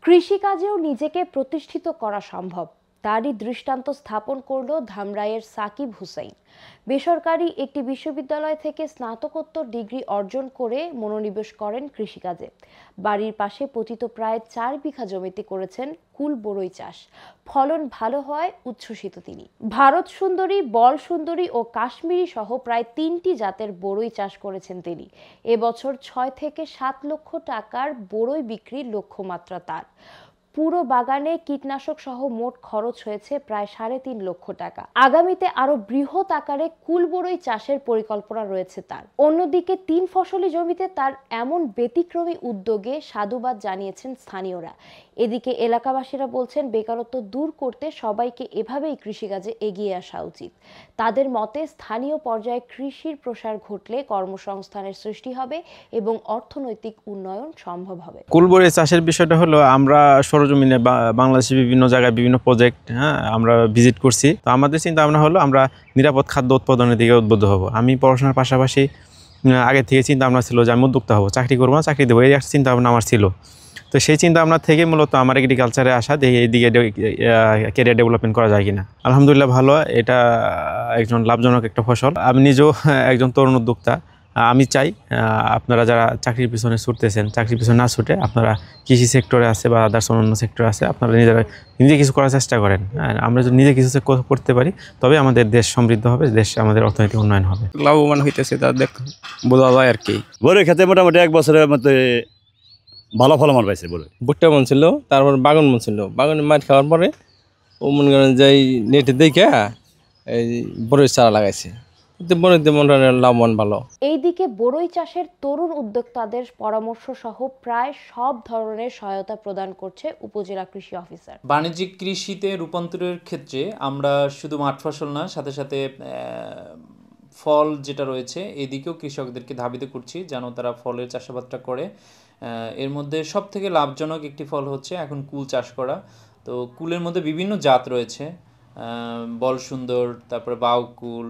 কৃষিকাজেও নিজেকে প্রতিষ্ঠিত করা সম্ভব, তারই দৃষ্টান্ত স্থাপন করল ধামরাইয়ের সাকিব হুসাইন। বেসরকারি একটি বিশ্ববিদ্যালয় থেকে স্নাতকোত্তর ডিগ্রি অর্জন করে মনোনিবেশ করেন কৃষিকাজে। বাড়ির পাশে পতিত প্রায় 4 বিঘা জমিতে করেছেন কুল বড়ই চাষ। ফলন ভালো হয় উচ্ছ্বসিত তিনি। ভারত সুন্দরী, বল সুন্দরী ও কাশ্মীরি সহ প্রায় 3টি জাতের বড়ই চাষ করেছেন তিনি। এবছর 6 থেকে 7 লক্ষ টাকার বড়ই বিক্রির লক্ষ্যমাত্রা তার। পুরো বাগানে কীটনাশক সহ মোট খরচ হয়েছে প্রায় 3.5 লক্ষ টাকা। আগামীতে আরো বৃহৎ আকারে কুল বড়ই চাষের পরিকল্পনা রয়েছে তার। অন্যদিকে 3 ফসলি জমিতে তার এমন ব্যতিক্রমী উদ্যোগে সাধুবাদ জানিয়েছেন স্থানীয়রা। এদিকে এলাকাবাসীরা বলছেন, বেকারত্ব দূর করতে সবাইকে এভাবেই কৃষিকাজে এগিয়ে আসা উচিত। তাদের মতে, স্থানীয় পর্যায়ে কৃষির প্রসার ঘটলে কর্মসংস্থানের সৃষ্টি হবে এবং অর্থনৈতিক উন্নয়ন সম্ভব হবে। কুল বড়ই চাষের বিষয়টা হলো, আমরা সরজমিনে বাংলাদেশের বিভিন্ন জায়গায় বিভিন্ন প্রজেক্ট আমরা ভিজিট করছি। তো আমাদের চিন্তা ভাবনা হলো আমরা নিরাপদ খাদ্য উৎপাদনের দিকে উদ্বুদ্ধ হব। আমি পড়াশোনার পাশাপাশি আগে থেকে চিন্তা ভাবনা ছিল যে আমি উদ্যোক্তা হব, চাকরি করবো না চাকরি দেবো, এই একটা চিন্তা ভাবনা আমার ছিল। তো সেই চিন্তা ভাবনা থেকে মূলত আমার এগ্রিকালচারে আসা, দেখি এইদিকে ক্যারিয়ার ডেভেলপমেন্ট করা যায় কিনা। আলহামদুলিল্লাহ ভালো, এটা একজন লাভজনক একটা ফসল। আমি নিজেও একজন তরুণ উদ্যোক্তা। আমি চাই আপনারা যারা চাকরির পিছনে ছুটতেছেন, চাকরির পিছনে না ছুটে আপনারা কৃষি সেক্টরে আছে বা আদার্স অন্যান্য সেক্টরে আছে, আপনারা নিজে কিছু করার চেষ্টা করেন। আমরা যদি নিজে কিছু করতে পারি তবে আমাদের দেশ সমৃদ্ধ হবে, দেশ আমাদের অর্থনৈতিক উন্নয়ন হবে, লাভবান হইতেছে তা বোঝা যায় আর কি। বড়ই খেতে মোটামুটি 1 বছরের মধ্যে ভালো ফলমান পাইছে। ভুট্টা মন ছিল, তারপর বাগান মন ছিল। বাগানে মাঠ খাওয়ার পরে ও মনে করেন যে নেটে দেখে এই বড়ই চারা লাগাইছে, লাভবান ভালো। এইদিকে বড়ই চাষের তরুণ উদ্যোক্তাদের পরামর্শ সহ প্রায় সব ধরনের সহায়তা প্রদান করছে উপজেলা কৃষি অফিসার। বাণিজ্যিক কৃষিতে রূপান্তরের ক্ষেত্রে আমরা শুধু মাঠ ফসল না, সাথে সাথে ফল যেটা রয়েছে এদিকেও কৃষকদেরকে ধাবিত করছি যেন তারা ফলের চাষাবাদটা করে। এর মধ্যে সব থেকে লাভজনক একটি ফল হচ্ছে এখন কুল চাষ করা। তো কুলের মধ্যে বিভিন্ন জাত রয়েছে, বল সুন্দর, তারপরে বাউ কুল,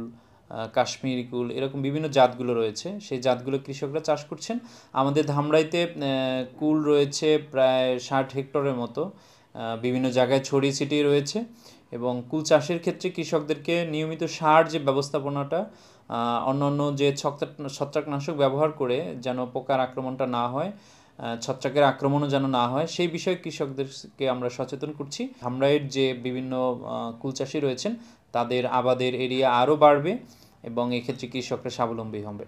কাশ্মীরি কুল, এরকম বিভিন্ন জাতগুলো রয়েছে। সেই জাতগুলো কৃষকরা চাষ করছেন। আমাদের ধামরাইতে কুল রয়েছে প্রায় 60 হেক্টরের মতো, বিভিন্ন জায়গায় ছড়িয়ে ছিটিয়ে রয়েছে। এবং কুল চাষের ক্ষেত্রে কৃষকদেরকে নিয়মিত সার যে ব্যবস্থাপনাটা, অন্যান্য যে ছত্রাকনাশক ব্যবহার করে যেন পোকার আক্রমণটা না হয়, ছত্রাকের আক্রমণও যেন না হয়, সেই বিষয়ে কৃষকদেরকে আমরা সচেতন করছি। ধামরাইয়ের যে বিভিন্ন কুল চাষি রয়েছেন তাদের আবাদের এরিয়া আরও বাড়বে এবং এক্ষেত্রে কৃষকরা স্বাবলম্বী হবে।